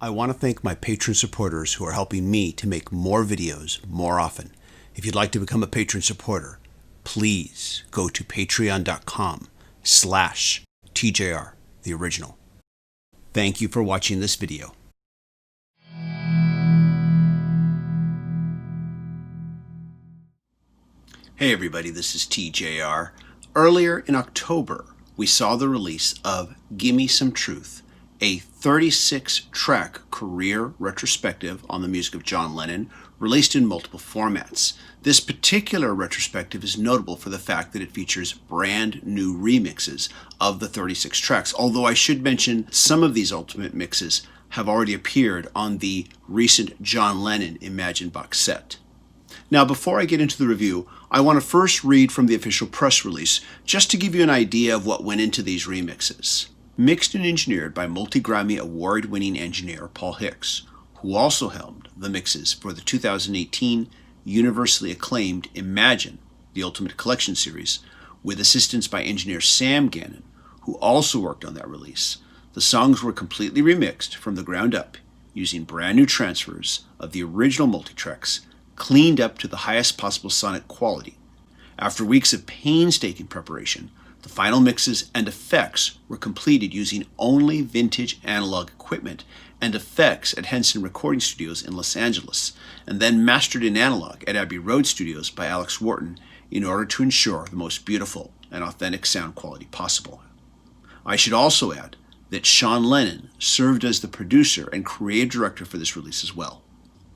I want to thank my patron supporters who are helping me to make more videos more often. If you'd like to become a patron supporter, please go to patreon.com/TJR, the original. Thank you for watching this video. Hey everybody, this is TJR. Earlier in October, we saw the release of Gimme Some Truth, a 36-track career retrospective on the music of John Lennon, released in multiple formats. This particular retrospective is notable for the fact that it features brand new remixes of the 36 tracks, although I should mention some of these ultimate mixes have already appeared on the recent John Lennon Imagine box set. Now, before I get into the review, I want to first read from the official press release, just to give you an idea of what went into these remixes. Mixed and engineered by multi-Grammy award-winning engineer Paul Hicks, who also helmed the mixes for the 2018 universally acclaimed Imagine, the Ultimate Collection series, with assistance by engineer Sam Gannon, who also worked on that release. The songs were completely remixed from the ground up, using brand new transfers of the original multitracks, cleaned up to the highest possible sonic quality. After weeks of painstaking preparation, the final mixes and effects were completed using only vintage analog equipment and effects at Henson Recording Studios in Los Angeles, and then mastered in analog at Abbey Road Studios by Alex Wharton in order to ensure the most beautiful and authentic sound quality possible. I should also add that Sean Lennon served as the producer and creative director for this release as well.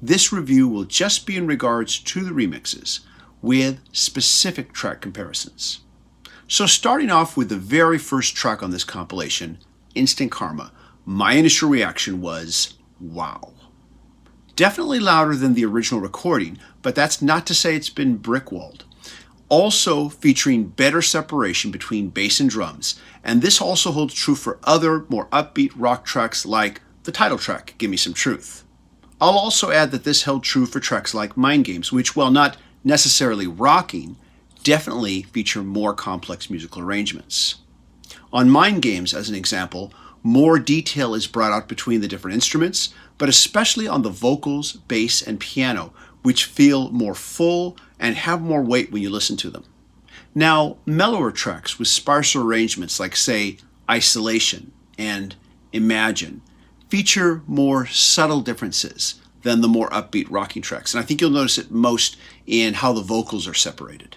This review will just be in regards to the remixes, with specific track comparisons. So starting off with the very first track on this compilation, Instant Karma, my initial reaction was, wow. Definitely louder than the original recording, but that's not to say it's been brick-walled. Also featuring better separation between bass and drums, and this also holds true for other more upbeat rock tracks like the title track, Gimme Some Truth. I'll also add that this held true for tracks like Mind Games, which, while not necessarily rocking, definitely feature more complex musical arrangements. On Mind Games, as an example, more detail is brought out between the different instruments, but especially on the vocals, bass, and piano, which feel more full and have more weight when you listen to them. Now, mellower tracks with sparser arrangements like, say, Isolation and Imagine, feature more subtle differences than the more upbeat rocking tracks, and I think you'll notice it most in how the vocals are separated.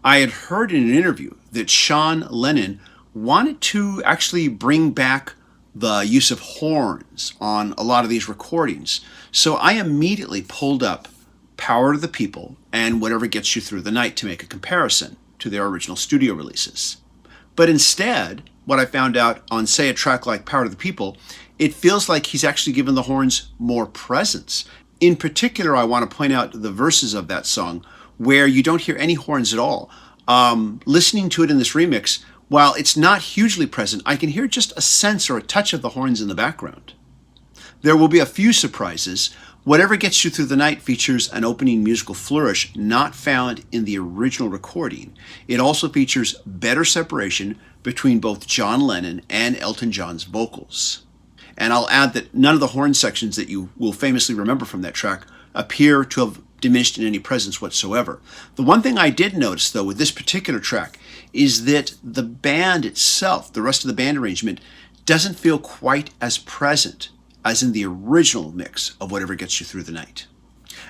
I had heard in an interview that Sean Lennon wanted to actually bring back the use of horns on a lot of these recordings, so I immediately pulled up Power to the People and Whatever Gets You Through the Night to make a comparison to their original studio releases. But instead, what I found out on, say, a track like Power to the People, it feels like he's actually given the horns more presence. In particular, I want to point out the verses of that song where you don't hear any horns at all. Listening to it in this remix, while it's not hugely present, I can hear just a sense or a touch of the horns in the background. There will be a few surprises. Whatever Gets You Through the Night features an opening musical flourish not found in the original recording. It also features better separation between both John Lennon and Elton John's vocals. And I'll add that none of the horn sections that you will famously remember from that track appear to have diminished in any presence whatsoever. The one thing I did notice, though, with this particular track is that the band itself, the rest of the band arrangement, doesn't feel quite as present as in the original mix of Whatever Gets You Through the Night.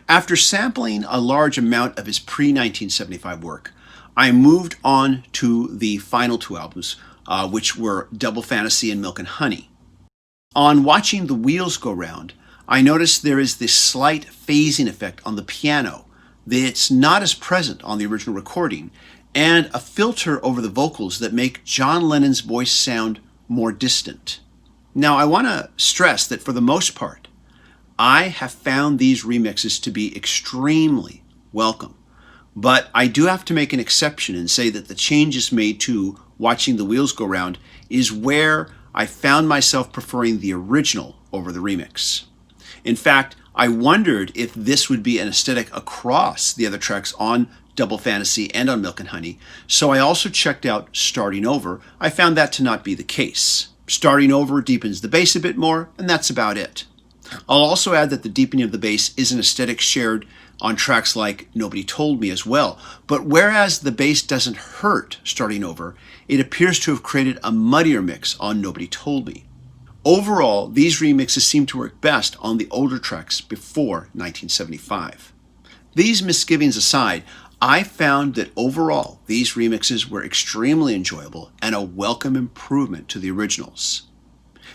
After sampling a large amount of his pre-1975 work, I moved on to the final two albums, which were Double Fantasy and Milk and Honey. On watching the wheels go round, I noticed there is this slight phasing effect on the piano that's not as present on the original recording, and a filter over the vocals that make John Lennon's voice sound more distant. Now, I want to stress that for the most part, I have found these remixes to be extremely welcome, but I do have to make an exception and say that the changes made to Watching the Wheels Go Round is where I found myself preferring the original over the remix. In fact, I wondered if this would be an aesthetic across the other tracks on Double Fantasy and on Milk and Honey, so I also checked out Starting Over. I found that to not be the case. Starting Over deepens the bass a bit more, and that's about it. I'll also add that the deepening of the bass is an aesthetic shared on tracks like Nobody Told Me as well. But whereas the bass doesn't hurt Starting Over, it appears to have created a muddier mix on Nobody Told Me. Overall, these remixes seem to work best on the older tracks before 1975. These misgivings aside, I found that overall these remixes were extremely enjoyable and a welcome improvement to the originals.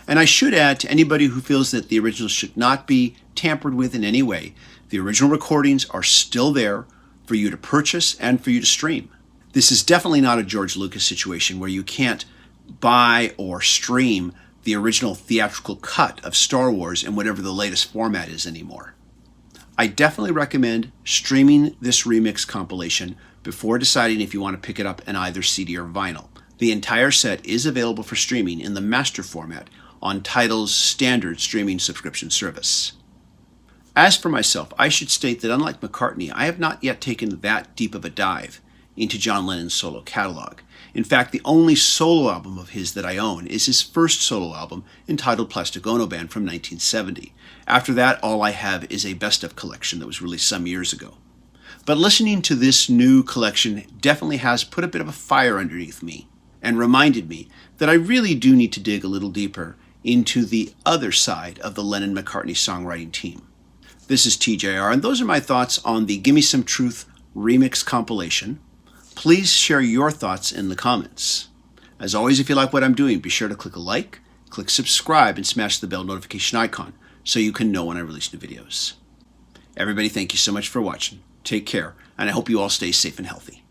And I should add, to anybody who feels that the originals should not be tampered with in any way, the original recordings are still there for you to purchase and for you to stream. This is definitely not a George Lucas situation where you can't buy or stream the original theatrical cut of Star Wars in whatever the latest format is anymore. I definitely recommend streaming this remix compilation before deciding if you want to pick it up in either CD or vinyl. The entire set is available for streaming in the master format on Tidal's standard streaming subscription service. As for myself, I should state that unlike McCartney, I have not yet taken that deep of a dive into John Lennon's solo catalog. In fact, the only solo album of his that I own is his first solo album entitled Plastic Ono Band from 1970. After that, all I have is a best-of collection that was released some years ago. But listening to this new collection definitely has put a bit of a fire underneath me and reminded me that I really do need to dig a little deeper into the other side of the Lennon-McCartney songwriting team. This is TJR, and those are my thoughts on the Gimme Some Truth remix compilation. Please share your thoughts in the comments. As always, if you like what I'm doing, be sure to click a like, click subscribe, and smash the bell notification icon so you can know when I release new videos. Everybody, thank you so much for watching. Take care, and I hope you all stay safe and healthy.